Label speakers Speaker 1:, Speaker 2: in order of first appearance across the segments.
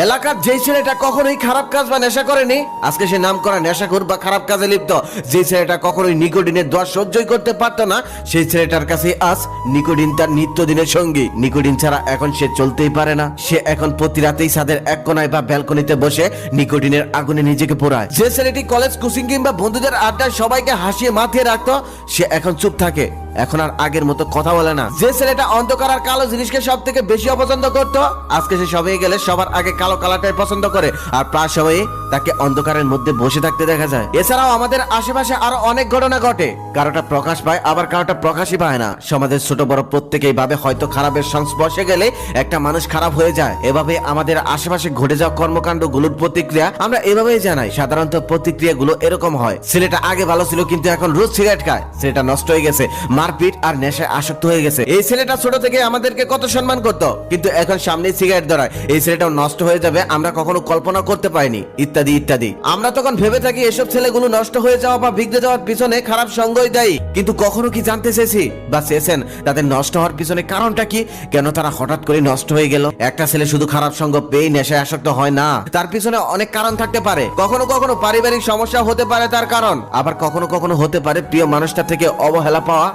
Speaker 1: এলাকার যেই ছেলেটা কখনোই খারাপ কাজ বা নেশা করেনি, আজকে সে নাম করা নেশাখোর বা খারাপ কাজে লিপ্ত। যে ছেলেটা কখনোই নিকোটিনের দোয়া সহ্যই করতে পারতো না, সেই ছেলেটার কাছে আজ নিকোটিন তার নিত্যদিনের সঙ্গী। নিকোটিন ছাড়া এখন সে চলতেই পারে না। সে এখন প্রতি রাতেই ছাদের এক কোনায় বা ব্যালকনিতে বসে নিকোটিনের আগুনে নিজেকে পোড়ায়। যে ছেলেটি কলেজ, কোচিং কিংবা বন্ধুদের আড্ডায় সবাইকে হাসিয়ে মাথিয়ে রাখতো, সে এখন চুপ থাকে, এখন আর আগের মতো কথা বলে না। যে ছেলেটা অন্ধকার আর কালো জিনিসকে সব থেকে বেশি অপছন্দ করতো, আজকে সে সবাই গেলে সবার আগে কালো কালারটাই পছন্দ করে, আর প্রায় সময়ে তাকে অন্ধকারের মধ্যে বসে থাকতে দেখা যায়। এছাড়াও আমাদের আশেপাশে আরো অনেক ঘটনা ঘটে, কারোটা প্রকাশ পায় আবার কারোটা প্রকাশই পায় না। সমাজের ছোট বড় প্রত্যেকেই ভাবে হয়তো খারাপের সংস্পর্শে গেলে একটা মানুষ খারাপ হয়ে যায়। এভাবে আমাদের আশেপাশে ঘটে যাওয়া কর্মকাণ্ড গুলোর প্রতিক্রিয়া আমরা এভাবেই জানাই। সাধারণত প্রতিক্রিয়াগুলো এরকম হয়: ছেলেটা আগে ভালো ছিল কিন্তু এখন রোজ সিগারেট খায়, ছেলেটা নষ্ট হয়ে গেছে, মারপিট আর নেশায় আসক্ত হয়ে গেছে। এই ছেলেটা ছোট থেকে আমাদেরকে কত সম্মান করতো, কিন্তু এখন সামনে সিগারেট ধরায়, এই ছেলেটাও নষ্ট হয়ে যাবে, আমরা কখনো কল্পনা করতে পারিনি, ইত্যাদি ইত্যাদি। আমরা তখন ভেবে থাকি এসব ছেলেগুলো নষ্ট হয়ে যাওয়া বা বিগড়ে যাওয়ার পিছনে খারাপ সঙ্গই দায়ী। কিন্তু কখনো কি জানতে চেয়েছি বা চেয়েছেন তাদের নষ্ট হওয়ার পিছনে কারণটা কি? কেন তারা হঠাৎ করে নষ্ট হয়ে গেল? একটা ছেলে শুধু খারাপ সঙ্গ পেয়ে নেশায় আসক্ত হয় না, তার পিছনে অনেক কারণ থাকতে পারে। কখনো কখনো পারিবারিক সমস্যা হতে পারে তার কারণ, আবার কখনো কখনো হতে পারে প্রিয় মানুষটা থেকে অবহেলা পাওয়া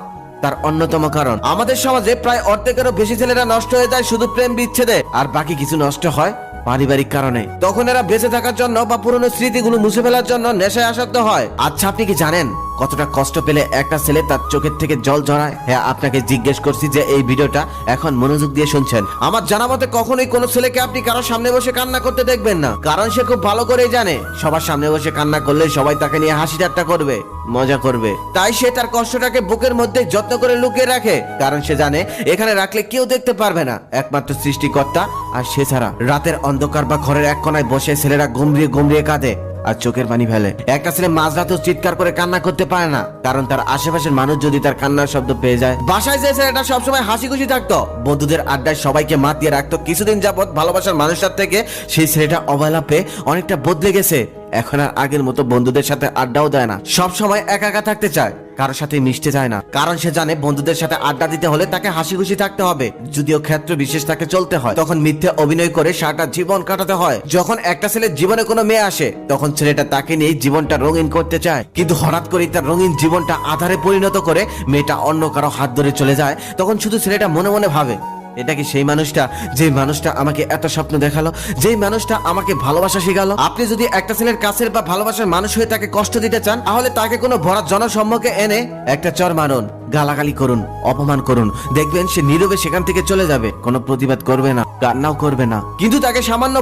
Speaker 1: তার অন্যতম কারণ। আমাদের সমাজে প্রায় অর্ধেকেরও বেশি ছেলেরা নষ্ট হয়ে যায় শুধু প্রেম বিচ্ছেদে, আর বাকি কিছু নষ্ট হয় পারিবারিক কারণে। তখন এরা বেঁচে থাকার জন্য বা পুরনো স্মৃতিগুলো মুছে ফেলার জন্য নেশায় আসক্ত হয়। আচ্ছা, আপনি কি জানেন কতটা কষ্ট পেলে একটা ছেলে তার চোখের থেকে জল ঝরায়? হ্যাঁ, আপনাকে জিজ্ঞেস করছি যে এই ভিডিওটা এখন মনোযোগ দিয়ে শুনছেন। আমার জানা মতে কখনোই কোনো ছেলেকে আপনি কারোর সামনে বসে কান্না করতে দেখবেন না, কারণ সে খুব ভালো করেই জানে সবার সামনে বসে কান্না করলে সবাই তাকে নিয়ে হাসি ঠাট্টা করবে, মজা করবে। তাই সে তার কষ্টটাকে বুকের মধ্যে যত্ন করে লুকিয়ে রাখে, কারণ সে জানে এখানে রাখলে কেউ দেখতে পারবে না, একমাত্র সৃষ্টিকর্তা আর সে ছাড়া। রাতের অন্ধকার বা ঘরের এক কোনায় বসে ছেলেরা গম্ভীর গম্ভীর কাঁদে আর চোখের পানি ফেলে। একটা ছেলে মাঝরাতেও চিৎকার করে কান্না করতে পারে না, কারণ তার আশেপাশের মানুষ যদি তার কান্নার শব্দ পেয়ে যায়। বাসায় যে ছেলেটা সবসময় হাসি খুশি থাকতো, বন্ধুদের আড্ডায় সবাইকে মাতিয়ে রাখতো, কিছুদিন যাবত ভালোবাসার মানুষটার থেকে সেই ছেলেটা অবহেলা পেয়ে অনেকটা বদলে গেছে। এখন আর আগের মতো বন্ধুদের সাথে আড্ডাও দেয় না, সব সময় একা একা থাকতে চায়, কারোর সাথে মিশতে চায় না, কারণ সে জানে বন্ধুদের সাথে আড্ডা দিতে হলে তাকে হাসি খুশি থাকতে হবে। যদিও ক্ষেত্র বিশেষ তাকে চলতে হয়, তখন মিথ্যে অভিনয় করে সারাটা জীবন কাটাতে হয়। যখন একটা ছেলের জীবনে কোনো মেয়ে আসে, তখন ছেলেটা তাকে নিয়ে জীবনটা রঙিন করতে চায়, কিন্তু হঠাৎ করে তার রঙিন জীবনটা আধারে পরিণত করে মেয়েটা অন্য কারো হাত ধরে চলে যায়। তখন শুধু ছেলেটা মনে মনে ভাবে, এটা কি সেই মানুষটা, যে মানুষটা আমাকে এত স্বপ্ন দেখালো, যেই মানুষটা আমাকে ভালোবাসা শিখালো? আপনি যদি একটা ছেলের কাছের বা ভালোবাসার মানুষ হয়ে তাকে কষ্ট দিতে চান, তাহলে তাকে কোনো ভরা জনসম্মুখে এনে একটা চর মারুন, গালাগালি করুন, অপমান করুন, দেখবেন সে নীরবে সেখান থেকে চলে যাবে, কোনো প্রতিবাদ করবে না, কান্নাও করবে না। কিন্তু তাকে সামান্য